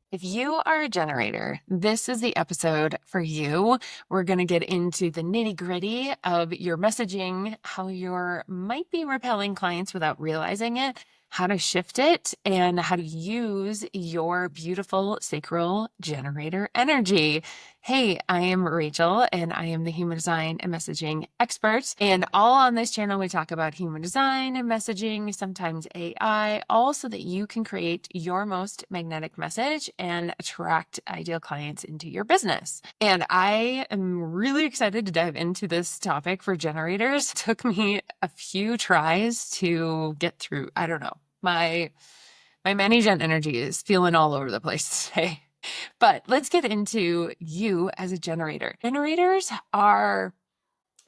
If you are a generator, this is the episode for you. We're going to get into the nitty-gritty of your messaging, how you might be repelling clients without realizing it, how to shift it, and how to use your beautiful sacral generator energy. Hey, I am Rachel, and I am the human design and messaging expert. And all on this channel, we talk about human design and messaging, sometimes AI, all so that you can create your most magnetic message and attract ideal clients into your business. And I am really excited to dive into this topic for generators. It took me a few tries to get through. I don't know. My many gen energy is feeling all over the place today. But let's get into you as a generator. Generators are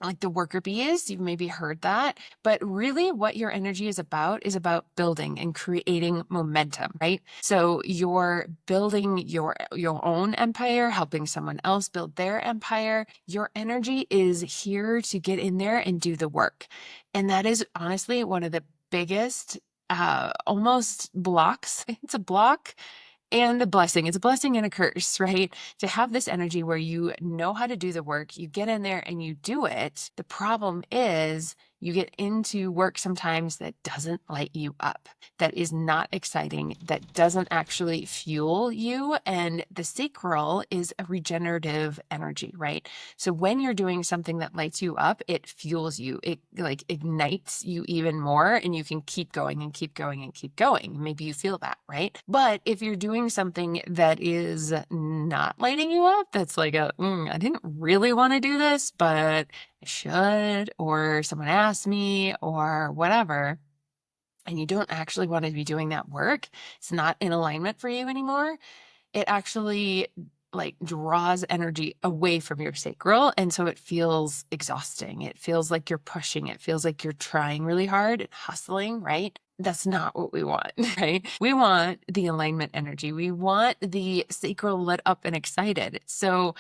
like the worker bees. You've maybe heard that, but really what your energy is about building and creating momentum, right? So you're building your own empire, helping someone else build their empire. Your energy is here to get in there and do the work. And that is honestly one of the biggest almost blocks. It's a block and a blessing. It's a blessing and a curse, right? To have this energy where you know how to do the work, you get in there and you do it. The problem is you get into work sometimes that doesn't light you up, that is not exciting, that doesn't actually fuel you. And the sacral is a regenerative energy, right? So when you're doing something that lights you up, it fuels you. It like ignites you even more, and you can keep going and keep going and keep going. Maybe you feel that, right? But if you're doing something that is not lighting you up, that's like I didn't really want to do this, but I should, or someone asked me, or whatever, and you don't actually want to be doing that work, it's not in alignment for you anymore, it actually like draws energy away from your sacral. And so it feels exhausting. It feels like you're pushing. It feels like you're trying really hard and hustling, right? That's not what we want, right? We want the alignment energy. We want the sacral lit up and excited. So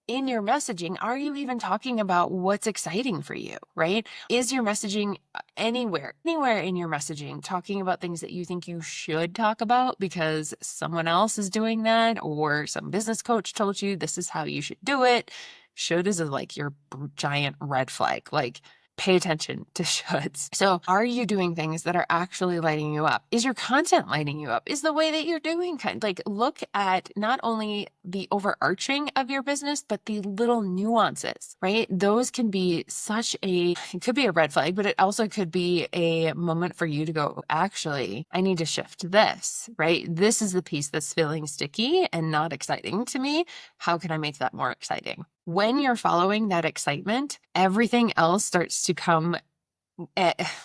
in your messaging, are you even talking about what's exciting for you, right? Is your messaging anywhere in your messaging talking about things that you think you should talk about because someone else is doing that, or some business coach told you this is how you should do it? Should is like your giant red flag. Like, pay attention to shoulds. So are you doing things that are actually lighting you up? Is your content lighting you up? Is the way that you're doing like look at not only the overarching of your business, but the little nuances, right? Those can be it could be a red flag, but it also could be a moment for you to go, actually, I need to shift this, right? This is the piece that's feeling sticky and not exciting to me. How can I make that more exciting? When you're following that excitement, everything else starts to come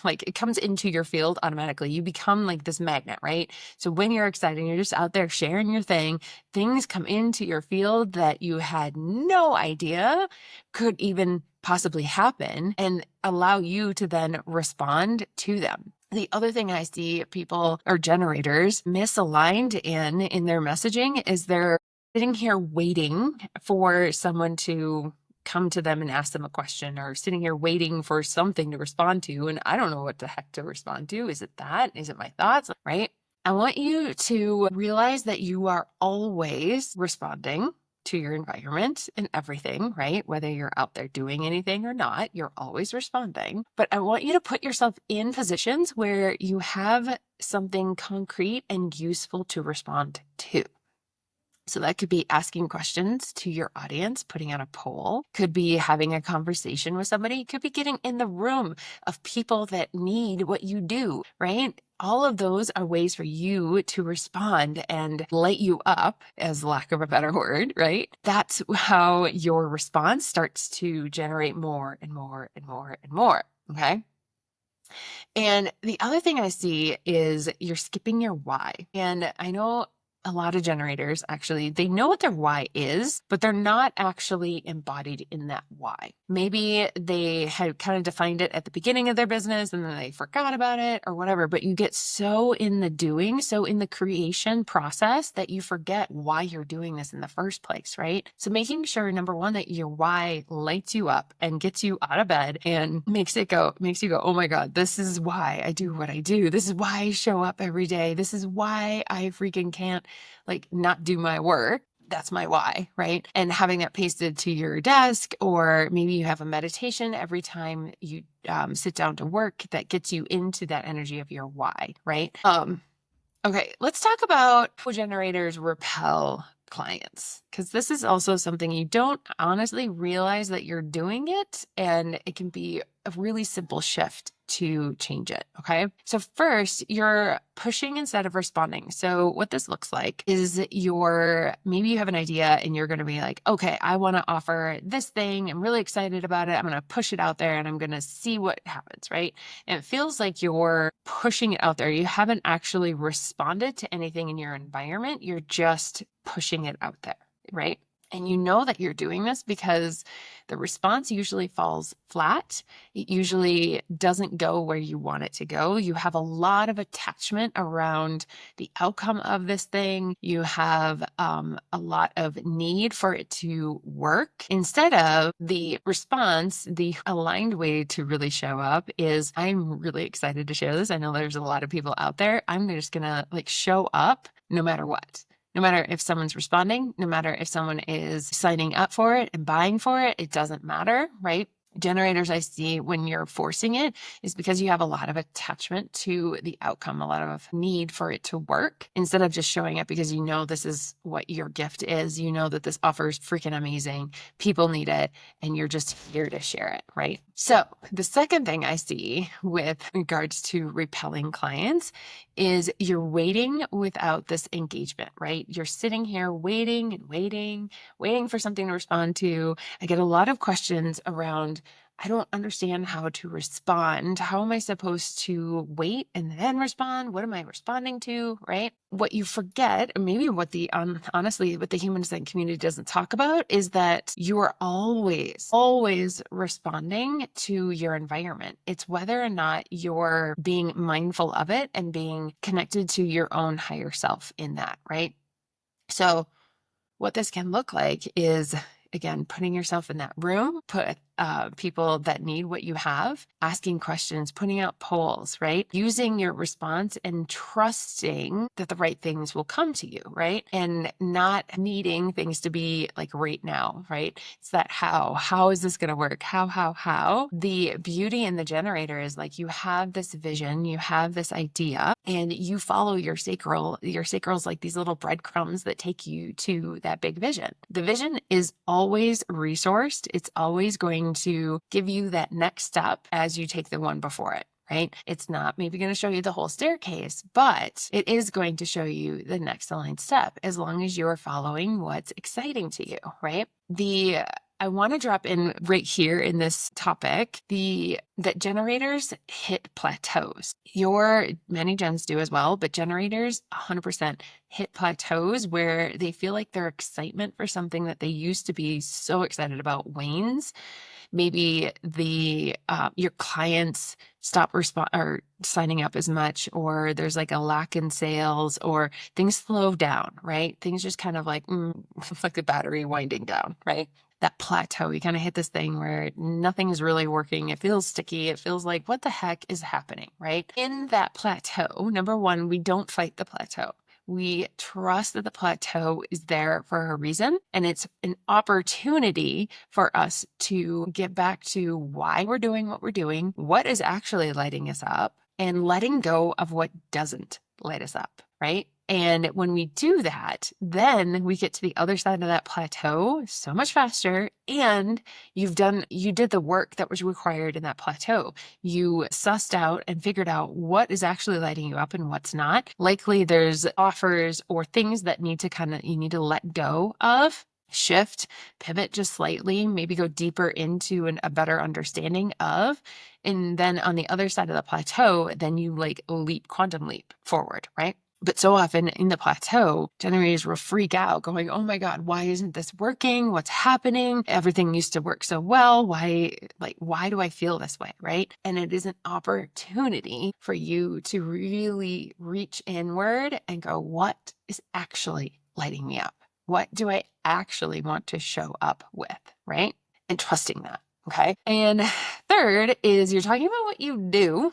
like it comes into your field automatically. You become like this magnet, right? So when you're excited, you're just out there sharing your thing, things come into your field that you had no idea could even possibly happen, and allow you to then respond to them. The other thing I see people or generators misaligned in their messaging is they're sitting here waiting for someone to come to them and ask them a question, or sitting here waiting for something to respond to. And I don't know what the heck to respond to. Is it that? Is it my thoughts? Right? I want you to realize that you are always responding to your environment and everything, right? Whether you're out there doing anything or not, you're always responding. But I want you to put yourself in positions where you have something concrete and useful to respond to. So that could be asking questions to your audience, putting out a poll, could be having a conversation with somebody, could be getting in the room of people that need what you do, right? All of those are ways for you to respond and light you up, as lack of a better word, right? That's how your response starts to generate more and more and more and more. Okay. And the other thing I see is you're skipping your why. And I know a lot of generators actually, they know what their why is, but they're not actually embodied in that why. Maybe they had kind of defined it at the beginning of their business and then they forgot about it or whatever, but you get so in the doing, so in the creation process that you forget why you're doing this in the first place, right? So making sure, number one, that your why lights you up and gets you out of bed and makes you go, oh my God, this is why I do what I do. This is why I show up every day. This is why I freaking can't like not do my work. That's my why, right? And having that pasted to your desk, or maybe you have a meditation every time you sit down to work that gets you into that energy of your why, right? Okay, let's talk about how generators repel clients, because this is also something you don't honestly realize that you're doing it, and it can be a really simple shift to change it. Okay, so first, you're pushing instead of responding. So what this looks like is maybe you have an idea and you're going to be like, okay, I want to offer this thing. I'm really excited about it. I'm going to push it out there and I'm going to see what happens, right? And it feels like you're pushing it out there. You haven't actually responded to anything in your environment. You're just pushing it out there, right? And you know that you're doing this because the response usually falls flat. It usually doesn't go where you want it to go. You have a lot of attachment around the outcome of this thing. You have a lot of need for it to work, instead of the response. The aligned way to really show up is, I'm really excited to share this. I know there's a lot of people out there. I'm just going to show up no matter what. No matter if someone's responding, no matter if someone is signing up for it and buying for it, it doesn't matter, right? Generators, I see when you're forcing it is because you have a lot of attachment to the outcome, a lot of need for it to work, instead of just showing up because you know this is what your gift is. You know that this offer is freaking amazing. People need it, and you're just here to share it, right? So the second thing I see with regards to repelling clients is you're waiting without this engagement, right? You're sitting here waiting and waiting for something to respond to. I get a lot of questions around, I don't understand how to respond. How am I supposed to wait and then respond? What am I responding to, right? What you forget, or maybe what honestly, what the human design community doesn't talk about, is that you are always responding to your environment. It's whether or not you're being mindful of it and being connected to your own higher self in that, right? So what this can look like is, again, putting yourself in that room, put people that need what you have, asking questions, putting out polls, right? Using your response and trusting that the right things will come to you, right? And not needing things to be like right now, right? It's that how is this going to work? How? The beauty in the generator is like, you have this vision, you have this idea, and you follow your sacral. Your sacral's like these little breadcrumbs that take you to that big vision. The vision is always resourced. It's always going to give you that next step as you take the one before it, right? It's not maybe going to show you the whole staircase, but it is going to show you the next aligned step, as long as you're following what's exciting to you, right? I want to drop in right here in this topic, that generators hit plateaus. Many gens do as well, but generators 100% hit plateaus where they feel like their excitement for something that they used to be so excited about wanes. Maybe your clients stop or signing up as much, or there's like a lack in sales, or things slow down, right? Things just kind of like like the battery winding down, right? That plateau, you kind of hit this thing where nothing is really working. It feels sticky. It feels like, what the heck is happening, right? In that plateau, number one, we don't fight the plateau. We trust that the plateau is there for a reason, and it's an opportunity for us to get back to why we're doing what we're doing, what is actually lighting us up, and letting go of what doesn't light us up, right? And when we do that, then we get to the other side of that plateau so much faster. And you did the work that was required in that plateau. You sussed out and figured out what is actually lighting you up and what's not. Likely there's offers or things that you need to let go of, shift, pivot just slightly, maybe go deeper into a better understanding of. And then on the other side of the plateau, then you quantum leap forward, right? But so often in the plateau, generators will freak out going, oh my God, why isn't this working? What's happening? Everything used to work so well. Why do I feel this way? Right? And it is an opportunity for you to really reach inward and go, what is actually lighting me up? What do I actually want to show up with? Right? And trusting that. Okay. And third is, you're talking about what you do.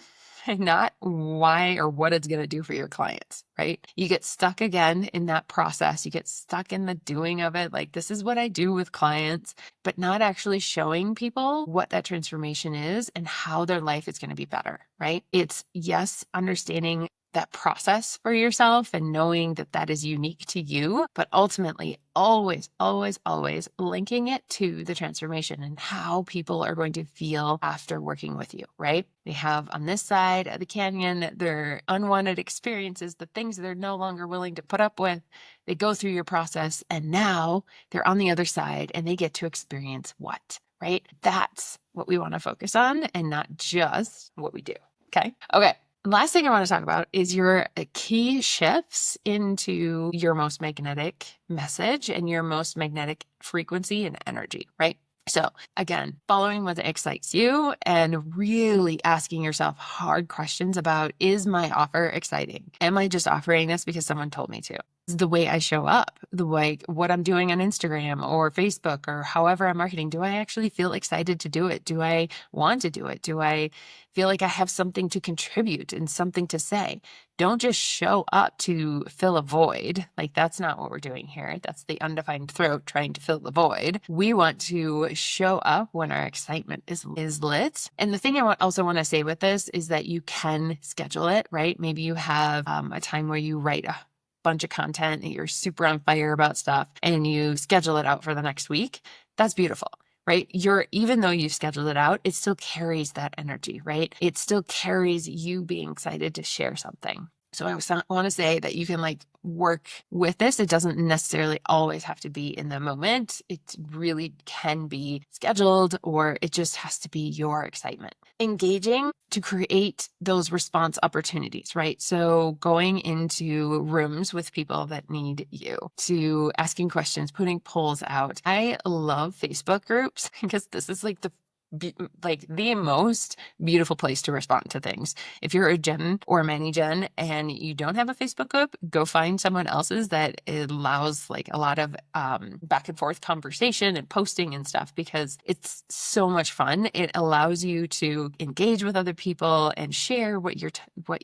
not why or what it's going to do for your clients, right? You get stuck again in that process. You get stuck in the doing of it. Like, this is what I do with clients, but not actually showing people what that transformation is and how their life is going to be better, right? It's, yes, understanding that process for yourself and knowing that that is unique to you, but ultimately always, always, always linking it to the transformation and how people are going to feel after working with you, right? They have on this side of the canyon their unwanted experiences, the things they're no longer willing to put up with. They go through your process and now they're on the other side and they get to experience what, right? That's what we want to focus on and not just what we do. Okay. Okay. Last thing I want to talk about is your key shifts into your most magnetic message and your most magnetic frequency and energy, right? So again, following what excites you and really asking yourself hard questions about, is my offer exciting? Am I just offering this because someone told me to? Is the way I show up, the way what I'm doing on Instagram or Facebook or however I'm marketing, do I actually feel excited to do it? Do I want to do it? Do I feel like I have something to contribute and something to say? Don't just show up to fill a void. Like, that's not what we're doing here. That's the undefined throat trying to fill the void. We want to show up when our excitement is lit. And the thing I also want to say with this is that you can schedule it, right? Maybe you have a time where you write a bunch of content and you're super on fire about stuff and you schedule it out for the next week. That's beautiful, right? Even though you've scheduled it out, it still carries that energy, right? It still carries you being excited to share something. So I want to say that you can work with this. It doesn't necessarily always have to be in the moment. It really can be scheduled, or it just has to be your excitement. Engaging to create those response opportunities, right? So going into rooms with people that need you, to asking questions, putting polls out. I love Facebook groups because this is the most beautiful place to respond to things. If you're a gen or a mani gen and you don't have a Facebook group, go find someone else's that allows a lot of back and forth conversation and posting and stuff, because it's so much fun. It allows you to engage with other people and share what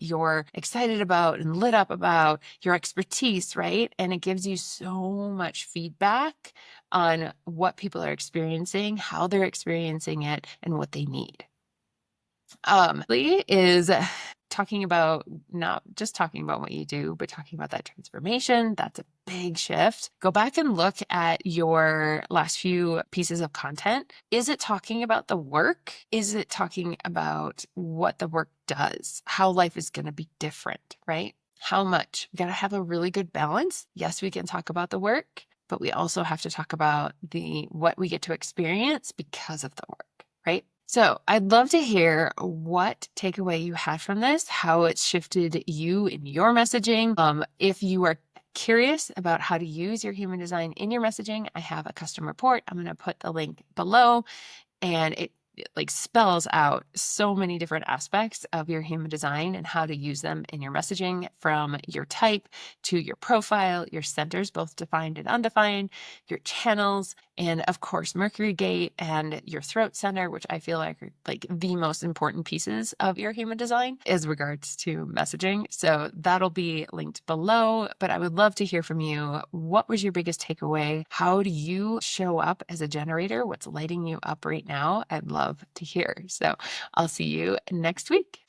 you're excited about and lit up about, your expertise, right? And it gives you so much feedback on what people are experiencing, how they're experiencing it, and what they need. Is talking about not just talking about what you do, but talking about that transformation. That's a big shift. Go back and look at your last few pieces of content. Is it talking about the work? Is it talking about what the work does? How life is going to be different, right? How much? We got to have a really good balance. Yes, we can talk about the work, but we also have to talk about what we get to experience because of the work, right? So I'd love to hear what takeaway you had from this, how it shifted you in your messaging. If you are curious about how to use your human design in your messaging, I have a custom report. I'm going to put the link below, and it spells out so many different aspects of your human design and how to use them in your messaging, from your type to your profile, your centers, both defined and undefined, your channels, and of course, Mercury gate and your throat center, which I feel like are the most important pieces of your human design as regards to messaging. So that'll be linked below, but I would love to hear from you. What was your biggest takeaway? How do you show up as a generator? What's lighting you up right now? I'd love to hear. So I'll see you next week.